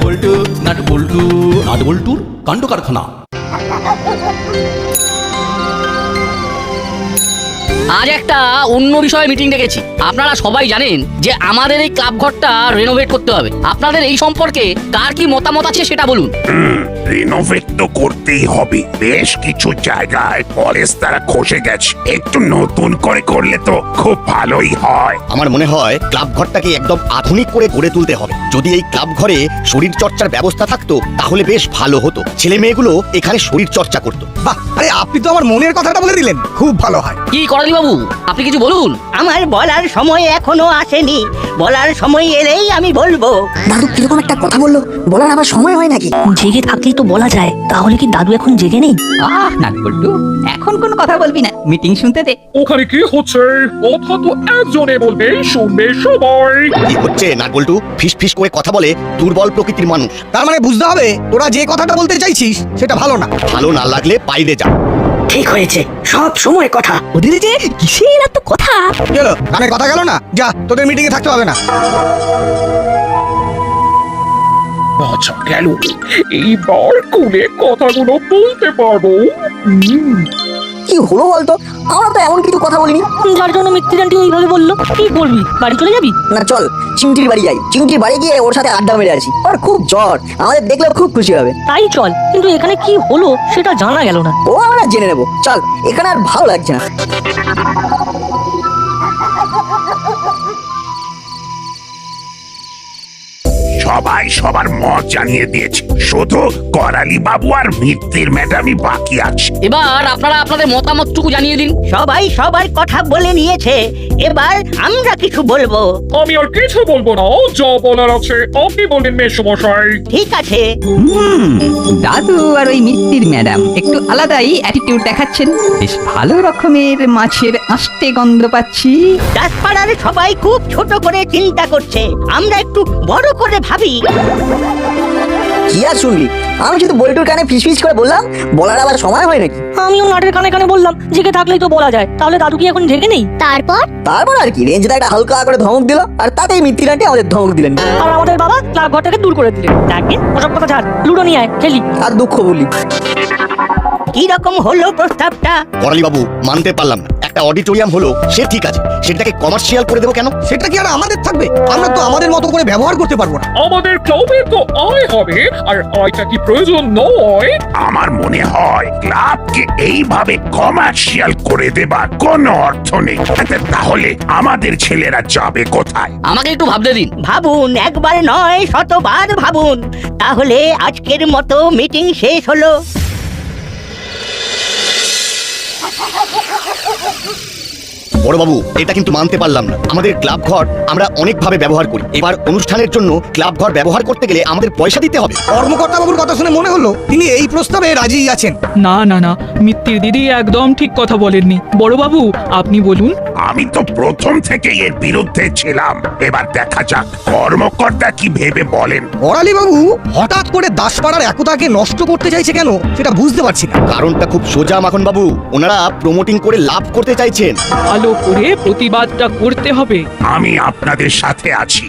বল্টু nut বল্টু nut বল্টুর কাণ্ড কারখানা। আজ একটা অন্য বিষয়ে মিটিং ডেকেছি। আপনারা সবাই জানেন যে আমাদের এই ক্লাব ঘরটা রেনোভেট করতে হবে। আপনাদের এই সম্পর্কে কার কি মতামত আছে সেটা বলুন। রিনোভেট তো করতেই হবে। বেশ কিছু জায়গায় কলেজ তারা খসে গেছে, একটু নতুন করে করলে তো খুব ভালোই হয়। আমার মনে হয় ক্লাব ঘরটাকে একদম আধুনিক করে গড়ে তুলতে হবে। যদি এই ক্লাব ঘরে শরীর চর্চার ব্যবস্থা থাকতো তাহলে বেশ ভালো হতো। ছেলে মেয়েগুলো এখানে শরীর চর্চা করতো। বাহ, আরে আপনি তো আমার মনের কথাটা বলে দিলেন, খুব ভালো হয়। কি করালি বাবু, আপনি কিছু বলুন। আমার বলার সময় এখনো আসেনি, বলার সময় এলেই আমি বলবো। দাদু কিরকম একটা কথা বললো, বলার আবার সময় হয় নাকি? জেগে থাকলেই তো বলা যায়। তাহলে কি দাদু এখন জেগে নেই? নাট বল্টু, এখন কোন কথা বলবি না, মিটিং শুনতে দে। ওখানে কি হচ্ছে? কথা তো একজনে বলবে, শুনবে সবাই। কি হচ্ছে নাট বল্টু? ফিস ফিস করে কথা বলে দুর্বল প্রকৃতির মানুষ। তার মানে বুঝতে হবে তোরা যে কথাটা বলতে চাইছিস সেটা ভালো না। ভালো না লাগলে বাইরে যা। ঠিক হয়েছে, সব সময় কথা। ওদের যে কিসের এত কথা? গেল কানে কথা গেল না, যা তোদের মিটিং এ থাকতে হবে না। আচ্ছা গেল, এইবার কোলে কথাগুলো বলতে পারবো। কি হলো বলতো? আমরা তো এমন কিছু কথা বলিনি। যার জন্য মিত্তিরান্টি ওইভাবে বললো। কি করবি, বাড়ি চলে যাবি? না চল চিমটির বাড়ি যাই, চিমটির বাড়ি গিয়ে ওর সাথে আড্ডা মেরে আসি। ওর খুব জ্বর, আমাদের দেখলেও খুব খুশি হবে। তাই চল, কিন্তু এখানে কি হলো সেটা জানা গেল না। ও আমরা জেনে নেবো, চল। এখানে আর ভালো লাগছে না। সবাই সবার মত জানিয়ে দিয়েছে, শুধু করালি বাবু আর মিত্তির ম্যাডামই বাকি আছে। এবার আপনারা আপনাদের মতামতটুকু জানিয়ে দিন। সবাই সবার কথা বলে নিয়েছে, এবার আমরা কিছু বলবো। আমি আর কিছু বলবো না, যা বলার আছে আপনি বলেন মেসমশাই। ঠিক আছে। দাদু আর ওই মিত্তির ম্যাডাম একটু আলাদাই অ্যাটিটিউড দেখাচ্ছেন। বেশ ভালো রকমের মাছের আষ্টে গন্ধ পাচ্ছি। দাসপাড়ার সবাই খুব ছোট করে চিন্তা করছে, আমরা একটু বড় করে ভাবি। কি আর শুনলি? আমি শুধু বল্টুর কানে ফিস ফিস করে বললাম, বলার আবার সময় হয় নাকি? আমিও নাটের কানে কানে বললাম, জেগে থাকলেই তো বলা যায়। তাহলে দাদু কি এখন জেগে নেই? তারপর আর কি, রেঞ্জটা একটা হালকা করে ধমক দিল, আর তাতেই মিত্তিরান্টি আমাদের ধমক দিলেন। আর আমাদের বাবা ক্লাব ঘর থেকে দূর করে দিলেন। দেখেন, ওসব কথা ছাড়, লুডো নিয়ে আয়, খেলি। আর দুঃখ বলি। কি রকম হলো প্রস্তাবটা? করালি বাবু, মানতে পারলাম না। একটা অডিটোরিয়াম হলো সে ঠিক আছে, সেটাকে কমার্শিয়াল করে দেবো কেন? সেটা কি আর আমাদের থাকবে? আমরা তো আমাদের মতো করে ব্যবহার করতে পারবো না। আমাদের ক্লাবের তো আয় হবে, আর আয়টা কি প্রয়োজন নয়? আমার মনে হয় ক্লাবকে এইভাবে কমার্শিয়াল করে দেবার কোনো অর্থ নেই। তাহলে আমাদের ছেলেরা যাবে কোথায়? আমাকে একটু ভাবতে দিন। ভাবুন, একবার নয় শতবার ভাবুন। তাহলে আজকের মতো মিটিং শেষ হলো। বড় বাবু, এটা কিন্তু মানতে পারলাম না। আমাদের ক্লাব ঘর আমরা অনেকভাবে ব্যবহার করি, এবার অনুষ্ঠানের জন্য ক্লাব ঘর ব্যবহার করতে গেলে আমাদের পয়সা দিতে হবে। কর্মকর্তা বাবুর কথা শুনে মনে হলো তিনি এই প্রস্তাবে রাজি আছেন। না না না, মিত্তির দিদি একদম ঠিক কথা বলেননি। বড়বাবু, আপনি বলুন। আমি তো প্রথম থেকে এর বিরুদ্ধে ছিলাম, এবার দেখা যাক কর্মকর্তা কি ভেবে বলেন। করালি বাবু হঠাৎ করে দাসপাড়ার একতাকে নষ্ট করতে চাইছে কেন সেটা বুঝতে পারছি না। কারণটা খুব সোজা মাখন বাবু, ওনারা প্রমোটিং করে লাভ করতে চাইছেন। ভালো করে প্রতিবাদটা করতে হবে। আমি আপনাদের সাথে আছি।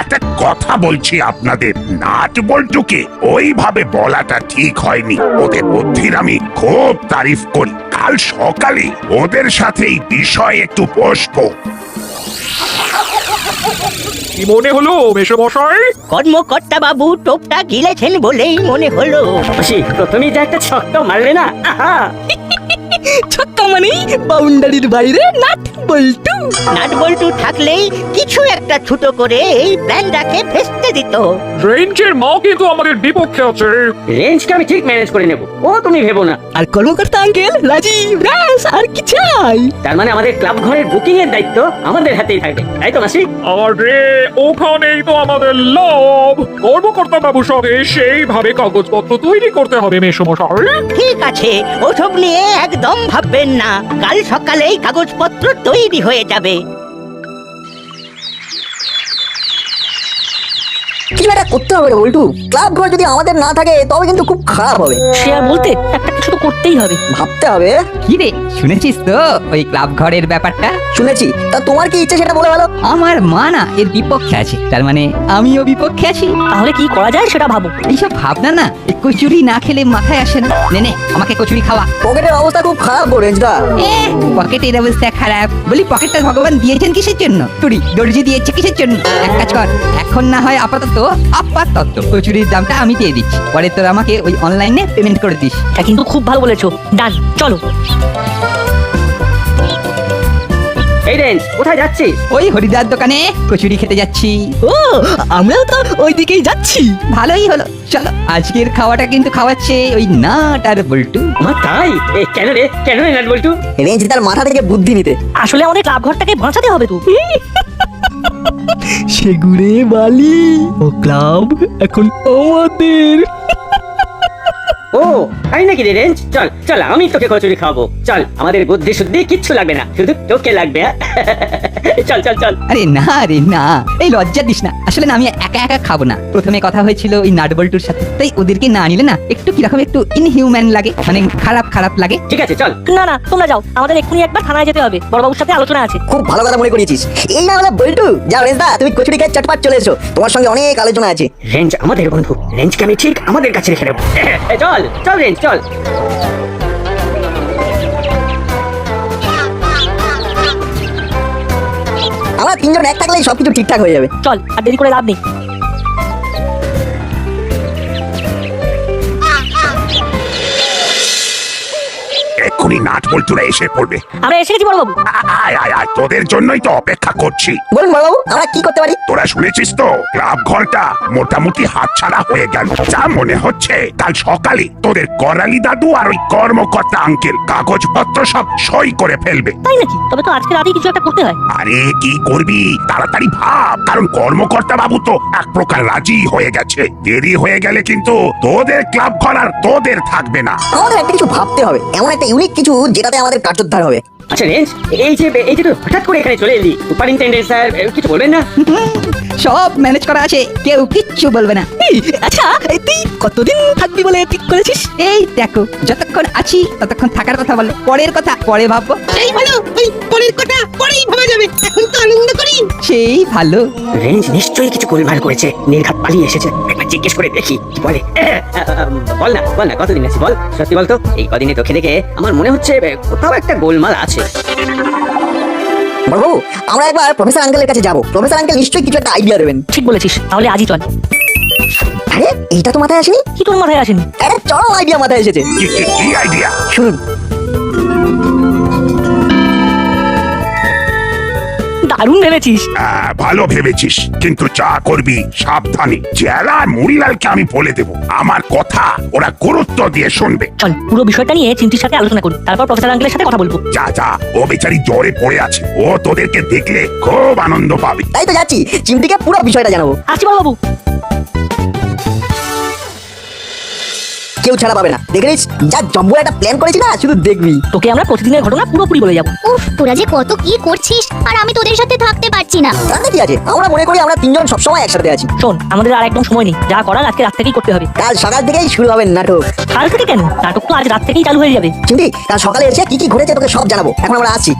একটা কথা বলছি আপনাদের, নাট বল্টুকে ওইভাবে বলাটা ঠিক হয়নি। ওদের বুদ্ধির আমি খুব তারিফ করি। কাল সকালে ওদের সাথে এই বিষয়ে একটু বসবো। কি মনে হলো মেসমশাই? কর্মকর্তা বাবু টোপটা গিলেছেন বলেই মনে হলো। প্রথমেই যা একটা ছক্কা মারলে না। ছক্কা মানে বাউন্ডারির বাইরে নাট বল্টু। নাট বল্টু থাকলেই কিছু একটা ছোট করে এই প্ল্যানটাকে ফেস্তে দিত। রেঞ্জের মা কিন্তু আমাদের বিপক্ষে আছে। রেঞ্জকে আমি ঠিক ম্যানেজ করে নেব, ও তুমি ভেবো না। আর কর্মকর্তা আঙ্কেল রাজি, ব্যাস আর কি চাই? তার মানে আমাদের ক্লাব ঘরের বুকিং এর দায়িত্ব আমাদের হাতেই থাকবে, তাই তো মাসি? আরে ওখানেই তো আমাদের লাভ। কর্মকর্তা বাবুর সঙ্গে সেইভাবে কাগজপত্র তৈরি করতে হবে মেসমশাই। ঠিক আছে, ওসব নিয়ে একদম ভাববেন না, কাল সকালেই কাগজপত্র তৈরি হয়ে যাবে। কিছু একটা করতে হবে রে বল্টু। ক্লাব ঘর যদি আমাদের না থাকে তবে কিন্তু খুব খারাপ হবে। সে আর বলতে একটা কিছু তো করতেই হবে। ভাবতে হবে। কি রে শুনেছিস তো ওই ক্লাব ঘরের ব্যাপারটা? শুনেছি, তা তোমার কি ইচ্ছে সেটা বলে ভালো। আমার মা না এর বিপক্ষে আছে, তার মানে আমিও বিপক্ষে আছি। তাহলে কি করা যায় সেটা ভাবো। এইসব ভাবনা না এই কচুরি না খেলে মাথায় আসে না। নে নে আমাকে কচুরি খাওয়া। পকেটের অবস্থা খুব খারাপ গো রেঞ্জদা। পকেটের অবস্থা খারাপ বলি, পকেটটা ভগবান দিয়েছেন কিসের জন্য? টুরি দর্জি দিয়েছে কিসের জন্য? এক কাজ কর, এখন না হয় আপাতত কচুরির দামটা আমি দিয়ে দিচ্ছি, পরে তোর আমাকে ওই অনলাইনে পেমেন্ট করে দিস। তা কিন্তু খুব ভালো বলেছো। ডান, চলো। এই রেঞ্জ কোথায় যাচ্ছিস? ওই হরিদার দোকানে কচুরি খেতে যাচ্ছি। ও, আমরাও তো ওই দিকেই যাচ্ছি। ভালোই হলো, চলো। আজকের খাওয়াটা কিন্তু খাওয়াচ্ছে ওই নাট আর বল্টু। তাই? কেন রে নাট বল্টু? রেঞ্জদার মাথা থেকে বুদ্ধি নিতে। আসলে আমাদের ক্লাব ঘরটাকে বাঁচাতে হবে তো। সেগুড়ে বালি ও ক্লাব এখন আমাদের। ও তাই নাকি রে রেঞ্জ? চল চল, আমি তোকে কচুরি খাওয়াবো। চল, আমাদের বুদ্ধি শুদ্ধি কিচ্ছু লাগবে না, শুধু তোকে লাগবে। চল চল চল। আরে না রে না, এই লজ্জা দিস না। আসলে না আমি একা একা খাবো না। প্রথমে কথা হয়েছিল ওই নাট বল্টুর সাথে, তাই ওদেরকে না নিলে না একটু কিরকম একটু ইনহিউম্যান লাগে, মানে খারাপ খারাপ লাগে। ঠিক আছে চল। না না, তোমরা যাও, আমাদের এক্ষুনি একবার থানায় যেতে হবে, বড়বাবুর সাথে আলোচনা আছে। খুব ভালো কথা মনে করিয়েছিস। এই না হলো বল্টু। যাও রেঞ্জদা, তুমি কচুরি খেয়ে চটপট চলে এসো, তোমার সঙ্গে অনেক আলোচনা আছে। রেঞ্জ আমাদের বন্ধু, রেঞ্জকে আমি ঠিক আমাদের কাছে রেখে দেবো। চল চল রেঞ্জ চল। আমরা তিনজন এক থাকলেই সবকিছু ঠিকঠাক হয়ে যাবে। চল, আর দেরি করে লাভ নেই। এক্ষুনি নাট বল্টুরা এসে পড়বে। আমরা এসে গেছি বড়বাবু। আয় আয় আয়, তোদের জন্যই তো অপেক্ষা করছি। বলুন বড়বাবু, আমরা কি করতে পারি? তোরা শুনেছিস তো ক্লাব ঘরটা মোটামুটি হাতছাড়া হয়ে গেল। যা মনে হচ্ছে কাল সকালে তোদের করালি দাদু আর ওই কর্মকর্তা আঙ্কেল কাগজপত্র সব সই করে ফেলবে। তাই নাকি? তবে তো আজকে রাতেই কিছু একটা করতে হয়। আরে কি করবি, তাড়াতাড়ি ভাব, কারণ কর্মকর্তা বাবু তো এক প্রকার রাজি হয়ে গেছে। দেরি হয়ে গেলে কিন্তু তোদের ক্লাব ঘর আর তোদের থাকবে না। আমাদের একটা কিছু ভাবতে হবে, এমন একটা ইউনিক কিছু যেটাতে আমাদের কার্যোদ্ধার হবে। আচ্ছা রেঞ্জ, এই যে তুই হঠাৎ করে এখানে চলে এলি, সুপারিনটেন্ডেন্ট স্যার কিছু বলবেন না? সব ম্যানেজ করা আছে, কেউ কিচ্ছু বলবে না। আচ্ছা, তুই কতদিন থাকবি বলে ঠিক করেছিস? এই দেখো, যতক্ষণ আছি ততক্ষণ থাকার কথা বলো, পরের কথা পরে ভাববো। এই বলো, ওই পরের কথা পরেই ভাবা যাবে, এখন তো আনন্দ করি। সেই ভালো। রেঞ্জ নিশ্চয়ই কিছু গোলমাল করেছে, নির্ঘাত পালিয়ে এসেছে। একবার জিজ্ঞেস করে দেখি কি বলে। বল না কতদিন আছি বল, সত্যি বল তো। এই কদিনে তোকে দেখে আমার মনে হচ্ছে কোথাও একটা গোলমাল আছে। বড়বাবু, আমরা একবার প্রফেসর আঙ্কেলের কাছে যাবো। প্রফেসর আঙ্কেল নিশ্চয়ই কিছু একটা আইডিয়া দেবেন। ঠিক বলেছিস, তাহলে আজই চল। আরে এইটা তো মাথায় আসেনি। কি তোর মাথায় আসেনি? একটা চরম আইডিয়া মাথায় এসেছে। কি আইডিয়া? শুনুন। দারুণ ভেবেছিস। ভালো ভেবেছিস, কিন্তু যা করবি সাবধানে। জেলা মুড়িলালকে আমি বলে দেব, আমার কথা ওরা গুরুত্ব দিয়ে শুনবে। চল, পুরো বিষয়টা নিয়ে চিন্তির সাথে আলোচনা করি, তারপর প্রফেসর আঙ্কেলের সাথে কথা বলবো। যা যা, ও বেচারি জ্বরে পড়ে আছে, ও তোদেরকে দেখলে খুব আনন্দ পাবে। তাই তো যাচ্ছি, চিমটিকে পুরো বিষয়টা জানাবো। আসছি বড়বাবু। কেউ ছাড়া পাবে না। দেখে নিস, যা জব্বর একটা প্ল্যান করেছি না, শুধু দেখবি। তোকে আমরা প্রতিদিনের ঘটনা পুরোপুরি বলে যাবো। উফ, তোরা যে কত কি করছিস, আর আমি তোদের সাথে থাকতে পারছি না। তাতে কি আছে, আমরা মনে করি আমরা তিনজন সবসময় একসাথে আছি। শোন, আমাদের আর একদম সময় নেই, যা করার আজকে রাত থেকেই করতে হবে। কাল সকাল থেকেই শুরু হবে নাটক। কাল থেকে কেন? নাটক তো আজ রাত থেকেই চালু হয়ে যাবে। চিমটি, কাল সকালে এসে কি কি ঘটেছে তোকে সব জানাবো। এখন আমরা আসছি।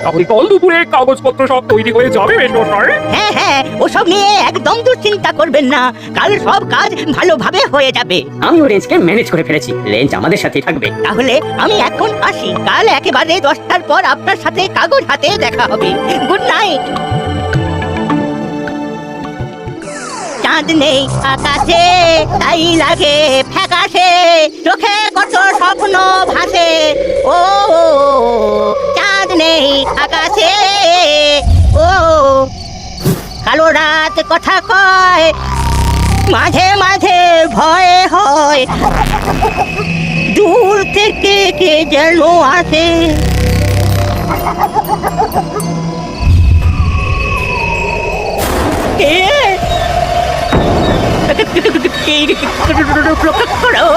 তাহলে কাল দুপুরে কাগজপত্র সব তৈরি হয়ে যাবে মেশমশাই? হ্যাঁ হ্যাঁ, ওসব নিয়ে একদম দুশ্চিন্তা করবেন না, কাল সব কাজ ভালোভাবে হয়ে যাবে। আমিও রেঞ্জকে ম্যানেজ করে ফেলেছি, রেঞ্জ আমাদের সাথে থাকবে। তাহলে আমি এখন আসি, কাল একেবারে 10টার পর আপনার সাথে কাগজ হাতে দেখা হবে। Good night. চাঁদ নেই আকাশে, তাই লাগে ফ্যাকাশে, চোখে কত স্বপ্ন ভাসে। ও চাঁদ নেই আকাশে, ও কালো রাত কথা কয়, মাঝে মাঝে ভয় হয়, দূর থেকে কে যেন আসে। কে রক্ষা করো।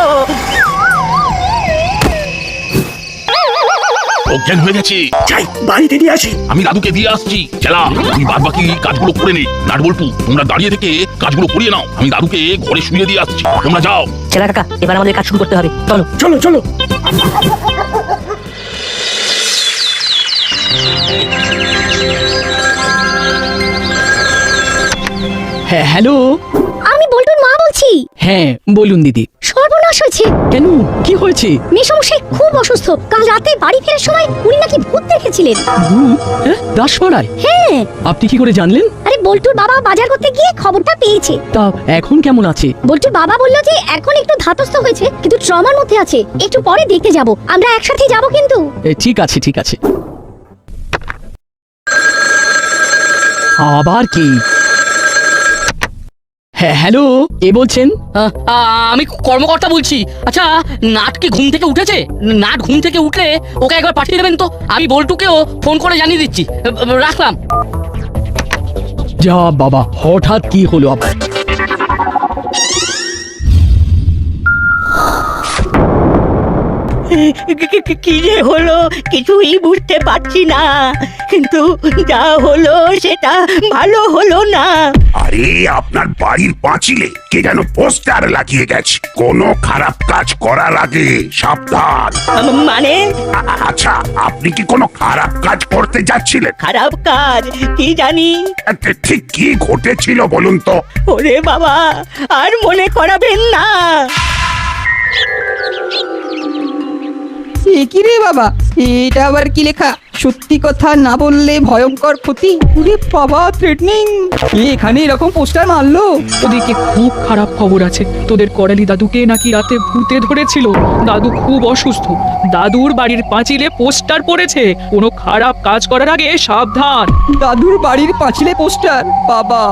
অজ্ঞান হয়ে গেছে। যাই বাড়িতে দিয়ে আসি। আমি দাদুকে দিয়ে আসছি। চেলা, তুমি বাদ বাকি কাজগুলো করে নে। নাট বল্টু, তোমরা দাঁড়িয়ে থেকে কাজগুলো করিয়ে নাও। আমি দাদুকে ঘরে শুয়ে দিয়ে আসছি, তোমরা যাও। ছেলে কাকা এবার আমাদের কাজ শুরু করতে হবে, চলো। চলো চলো। হ্যাঁ হ্যালো। আমি বল্টুর মা বলছি। হ্যাঁ বলুন দিদি। সর্বনাশ হয়েছে। কেন, কি হয়েছে? মেসমশাই খুব অসুস্থ। কাল রাতে বাড়ি ফেরার সময় উনি নাকি ভূত দেখেছিলেন। ভূত? দাসপাড়ায়? হ্যাঁ। আপনি কি করে জানলেন? আরে বল্টুর বাবা বাজার করতে গিয়ে খবরটা পেয়েছে। তা এখন কেমন আছে? বল্টুর বাবা বলল যে এখন একটু ধাতস্থ হয়েছে, কিন্তু ট্রমার মধ্যে আছে। একটু পরে দেখতে যাব, আমরা একসাথে যাব কিন্তু। ঠিক আছে ঠিক আছে। আবার কি? হ্যাঁ হ্যালো, কে বলছেন? আমি কর্মকর্তা বলছি। আচ্ছা, নাট কি ঘুম থেকে উঠেছে? নাট ঘুম থেকে উঠলে ওকে একবার পাঠিয়ে দেবেন তো। আমি বল্টুকেও ফোন করে জানিয়ে দিচ্ছি। রাখলাম। যা বাবা, হঠাৎ কি হলো আবার? কি যে হলো কিছুই বুঝতে পারছি না, কিন্তু যা হলো সেটা ভালো হলো না। আরে আপনার বাড়ির পাঁচিলে কে যেন পোস্টার লাগিয়ে গেছে, কোনো খারাপ কাজ করার আগে সাবধান। মানে? আচ্ছা, আপনি কি কোনো খারাপ কাজ করতে যাচ্ছিলেন? খারাপ কাজ কি জানি। ঠিক কি ঘটেছিল বলুন তো? ওরে বাবা, আর মনে করাবেন না। কি রে বাবা, এটা আবার কি লেখা? সত্যি কথা না বললে ভয়ঙ্কর ক্ষতি। ওরে বাবা, থ্রেটনিং! এখানে এরকম পোস্টার মারলো? ওদিকে খুব খারাপ খবর আছে। তোদের করালি দাদুকে নাকি রাতে ভূতে ধরেছিল। দাদু খুব অসুস্থ। দাদুর বাড়ির পাঁচিলে পোস্টার পড়েছে, কোনো খারাপ কাজ করার আগে সাবধান। দাদুর বাড়ির পাঁচিলে পোস্টার? বাবা,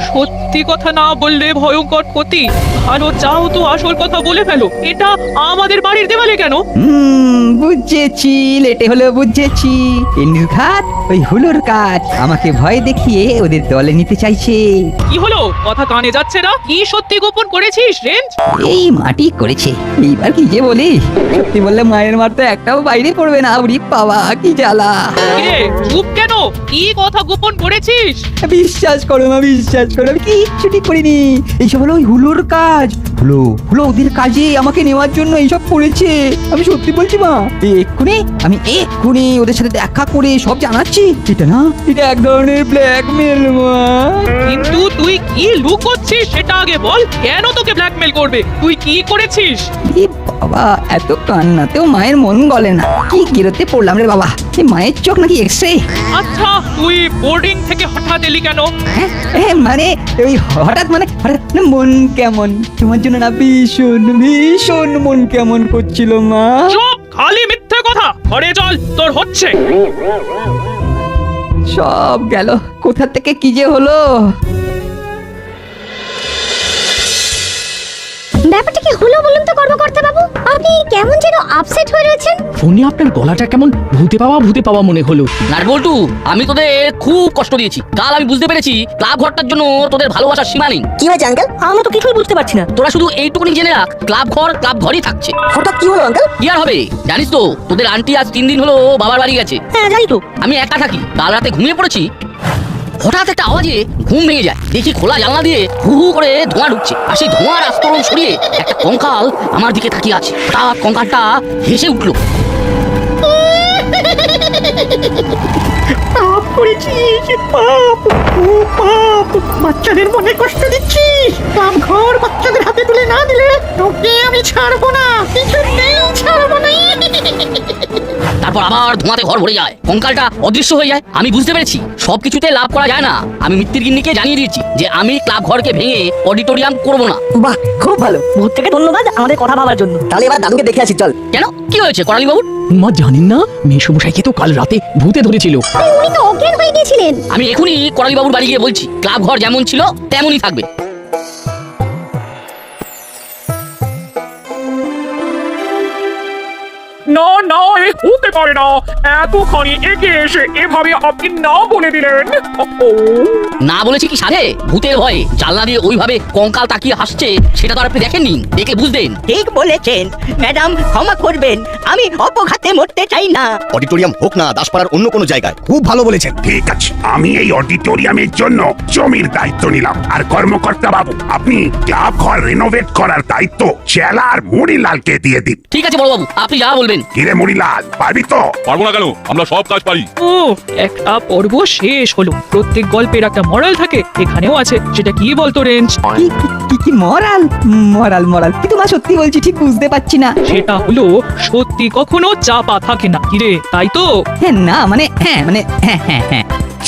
সত্যি কথা না বললে ভয়ঙ্কর ক্ষতি। ভালো চাও তো আসল কথা বলে ফেলো। এটা আমাদের বাড়ির দেওয়ালে কেন? বুঝেছি, লেটে হলেও বুঝেছি। এই নির্ঘাত ওই হুলোর কাজ। আমাকে ভয় দেখিয়ে ওদের দলে নিতে চাইছে। কি হলো, কথা কানে যাচ্ছে না? কি সত্যি গোপন করেছিস রেঞ্জ? এই মাটি করেছে। এইবার কি যে বলি, সত্যি বললে মায়ের মার তো একটাও বাইরে পড়বে না। উরি বাবা, কি জ্বালা! কিরে, চুপ কেন? কি কথা গোপন করেছিস? বিশ্বাস করো মা, বিশ্বাস করো, আমি কিচ্ছু ঠিক করিনি। এইসব হলো ওই হুলোর কাজ। হুলো হুলো ওদের কাজে আমাকে নেওয়ার জন্য এইসব করেছে। আমি সত্যি বলছি মা, এক্ষুনি ওদের সাথে দেখা করে সব জানাচ্ছি। এটা না, এটা এক ধরনের ব্ল্যাকমেল মা। কিন্তু তুই কি লুকোচ্ছিস সেটা আগে বল। কেন তোকে ব্ল্যাকমেল করবে? তুই কি করেছিস? এ বাবা, এত কান্নাতেও মায়ের মন গলে না। কি গিরতে পড়লাম রে বাবা। এই মায়ের চোখ নাকি এক্সরে? আচ্ছা, তুই বোর্ডিং থেকে হঠাৎ এলি কেন? মানে ওই হঠাৎ মানে মন কেমন, তোমার জন্য না ভীষণ ভীষণ মন কেমন করছিল মা। চুপ, খালি মিথ্যে কথা। ঘরে চল, তোর হচ্ছে। সব গেল, কোথা থেকে কি যে হলো। ব্যাপারটা কি হলো বলুন তো কর্মকর্তা বাবু? আপনি কেমন যেন আপসেট হয়ে রয়েছেন। ফোনে আপনার গলাটা কেমন ভূতে পাওয়া মনে হলো। নাট বল্টু, আমি তোদের খুব কষ্ট দিয়েছি। কাল আমি বুঝতে পেরেছি ক্লাব ঘরটার জন্য তোদের ভালোবাসার সীমা নেই। কি হয়েছে আঙ্কেল? আমরা তো কিছুই বুঝতে পারছি না। তোরা শুধু এইটুকুনি জেনে রাখ, ক্লাব ঘরই থাকছে। হঠাৎ কি হলো আঙ্কেল? কি আর হবে, জানিস তো তোদের আন্টি আজ 3 দিন হলো বাবার বাড়ি গেছে। হ্যাঁ জানি তো। আমি একা থাকি। কাল রাতে ঘুমিয়ে পড়েছি, হঠাৎ একটা আওয়াজে ঘুম ভেঙে যায়। দেখি খোলা জানলা দিয়ে হু হু করে ধোঁয়া ঢুকছে, আর সেই ধোঁয়ার আস্তরণ সরিয়ে একটা কঙ্কাল আমার দিকে তাকিয়ে আছে। তার কঙ্কালটা হেসে উঠলো। পাপ করেছিস, পাপ, ও পাপ। বাচ্চাদের মনে কষ্ট দিচ্ছিস। পাপ ঘর বাচ্চাদের হাতে তুলে না দিলে তোকে আমি ছাড়বো না, কিছুতেই ছাড়বো না। তারপর আবার ধোঁয়াতে ঘর ভরে যায়, কঙ্কালটা অদৃশ্য হয়ে যায়। আমি বুঝতে পেরেছি সবকিছুতে লাভ করা যায় না। আমি মিত্তির গিন্নিকে জানিয়ে দিয়েছি যে আমি ক্লাব ঘরকে ভেঙে অডিটোরিয়াম করবো না। বাহ, খুব ভালো। ভূত থেকে ধন্যবাদ আমাদের কথা ভাবার জন্য। তাহলে এবার দাদুকে দেখে আসি, চল। কেন, কি হয়েছে করালি বাবুর? মা জানেন না, মেসমশাইকে তো কাল রাতে ভূতে ধরেছিল। উনি তো অজ্ঞান হয়ে গিয়েছিলেন। আমি এখনই করালি বাবুর বাড়ি গিয়ে বলছি ক্লাব ঘর যেমন ছিল তেমনই থাকবে। না না, হতে পারে না এতখানি এগিয়ে এসে এভাবে আপনি না বলে দিলেন। ও না বলেছি কি সাধে, ভূতের ভয়ে জানলা দিয়ে ওইভাবে কঙ্কাল তাকিয়ে হাসছে সেটা তো আর আপনি দেখেননি, দেখে বুঝতেন। ঠিক বলেছেন ম্যাডাম, ক্ষমা করবেন, আমি অপঘাতে মরতে চাই না। অডিটোরিয়াম হোক না দাসপাড়ার অন্য কোনো জায়গায়। খুব ভালো বলেছেন। ঠিক আছে, আমি এই অডিটোরিয়ামের জন্য জমির দায়িত্ব নিলাম। আর কর্মকর্তা বাবু, আপনি ক্লাব ঘর রেনোভেট করার দায়িত্ব চেলা আর মুড়িলালকে দিয়ে দিন। ঠিক আছে বড়বাবু, আপনি যা বলবেন। কিরে মুড়িলাল, পারবি তো? পারবো না কেন, আমরা সব কাজ পারি। ও, একটা পর্ব শেষ হলো। প্রত্যেক গল্পের একটা মরাল থাকে, এখানেও আছে। সেটা কি বলতো রেঞ্জ? কি মরাল মরাল মরাল কিন্তু মা সত্যি বলছি ঠিক বুঝতে পারছি না। সেটা হলো সত্যি কখনো চাপা থাকে না। কিরে, তাই তো? হ্যাঁ না মানে হ্যাঁ।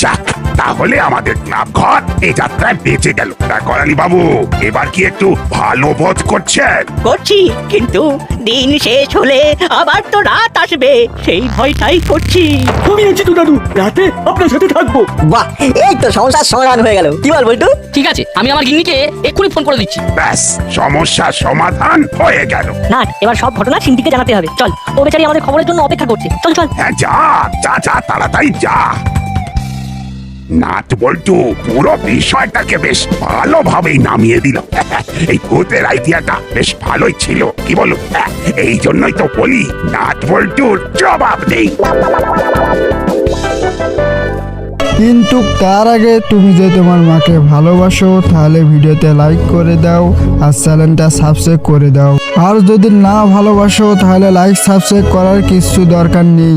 যাক, তাহলে আমাদের ক্লাব ঘর এই যাত্রায় বেঁচে গেল। তা করালি বাবু, এবার কি একটু ভালো বোধ করছেন? করছি, কিন্তু দিন শেষ হলে আবার তো রাত আসবে, সেই ভয়টাই করছি। আমি আছি তো দাদু, রাতে আপনার সাথে থাকবো। বাহ, এই তো সমস্যার সমাধান হয়ে গেল। কি বল বল্টু? ঠিক আছে, আমি আমার গিন্নিকে এক্ষুনি ফোন করে দিচ্ছি। ব্যাস, সমস্যার সমাধান হয়ে গেল। না, এবার সব ঘটনা সিন্ধিকে জানাতে হবে। চল, ও বেচারি আমাদের খবরের জন্য অপেক্ষা করছে। চল চল। হ্যাঁ, যা যা যা, তাড়াতাড়ি যা। নাট বল্টু পুরো বিষয়টাকে বেশ ভালোভাবেই নামিয়ে দিল। এই ভূতের আইডিয়াটা বেশ ভালোই ছিল, কি বলো? এই জন্যই তো বলি, নাট বল্টুর জবাব নেই। কিন্তু তার আগে তুমি যে তোমার মাকে ভালোবাসো তাহলে ভিডিওতে লাইক করে দাও আর চ্যানেলটা সাবস্ক্রাইব করে দাও। আর যদি না ভালোবাসো তাহলে লাইক সাবস্ক্রাইব করার কিছু দরকার নেই।